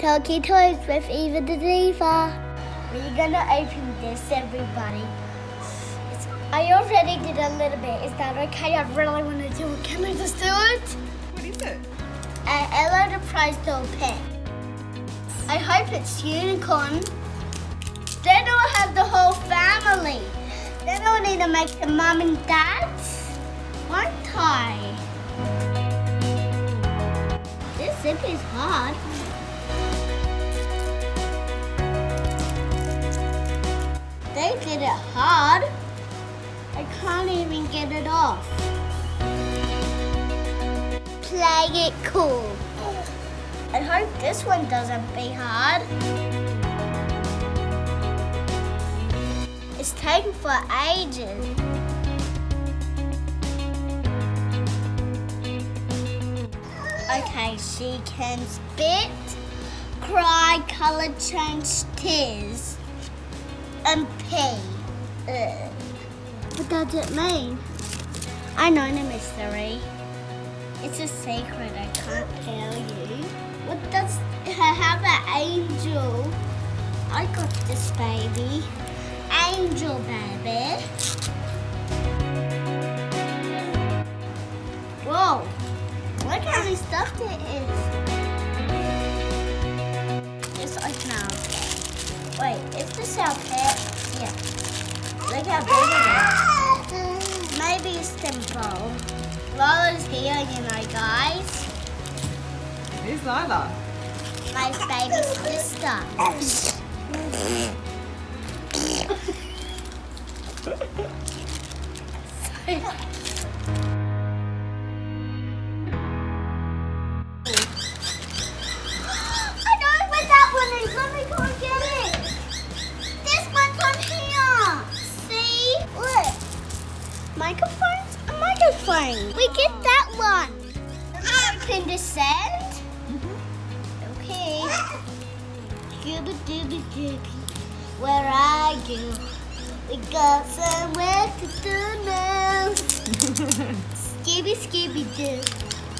Talking Toys with Eva Diva. We're gonna open this, everybody. I already did a little bit. Is that okay? I really want to do it. Can I just do it? What is it? Ella the Prize Doll Pet. I hope it's unicorn. Then I'll have the whole family. Then I'll need to make the mum and dad. Won't I? This zip is hard. They did it hard. I can't even get it off. Play it cool. I hope this one doesn't be hard. It's taken for ages. Okay, she can spit, cry, color change, tears, and pee. What does it mean? I know the mystery. It's a secret, I can't tell you. What does have an angel? I got this baby. Angel baby. Whoa, look how many stuffed it is. Let's open our pet. Wait, is this our pet? Yeah. Look how big it is. Maybe it's simple. Lila's here, you know, guys. Who's Lila? My baby sister. I know where that one is. Let me go and get it. This one's on here. See? Look. Microphones? A microphone. We get that one. Open the sand. Okay. Scooby dooby dooby. Where are you? We got somewhere to do now. Scooby Scooby Doo.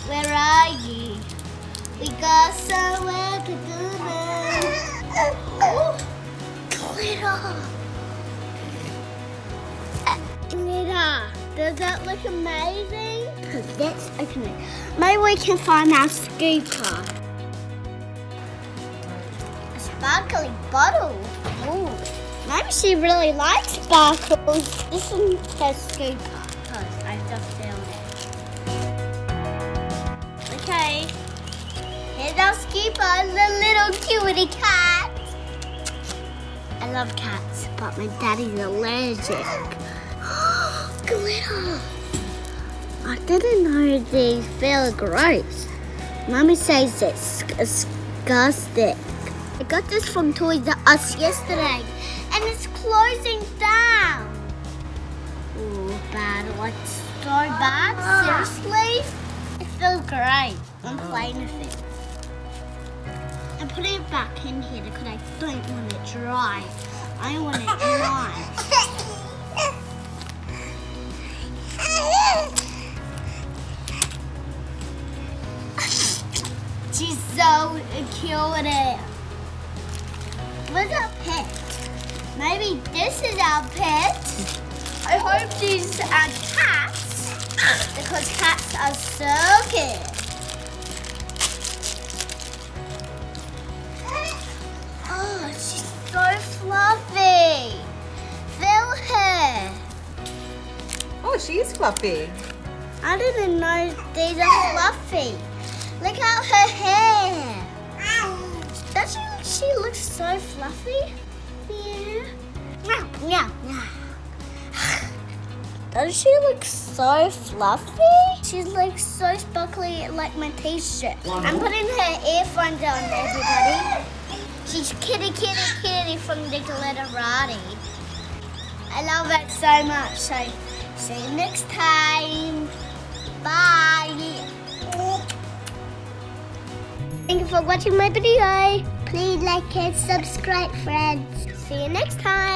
Where are you? We got somewhere to do now. Oh, glitter. Glitter. Does that look amazing? Let's open it. Maybe we can find our scooper. A sparkly bottle. Ooh. Maybe she really likes sparkles. This one has scooper. Because I just found it. Okay. Here's our scooper, the little cutie cat. I love cats, but my daddy's allergic. Glitter. I didn't know these feel gross. Mommy says it's disgusting. I got this from Toys R Us yesterday, and it's closing down. Ooh, bad. Like, so bad? Seriously? It feels great. I'm playing with it. I'm putting it back in here because I don't want it dry. I want it dry. She's so cute. What's our pet? Maybe this is our pet. I hope these are cats because cats are so good. Oh, she's so fluffy. Feel her. Oh, she is fluffy. I didn't know these are fluffy. Look at her hair. Doesn't she look so fluffy? Yeah. Yeah. Doesn't she look so fluffy? She looks so sparkly like my t-shirt. I'm putting her earphones on, everybody. She's kitty from the Glitterati. I love it so much. So see you next time. Bye. Thank you for watching my video. Please like and subscribe, friends. See you next time.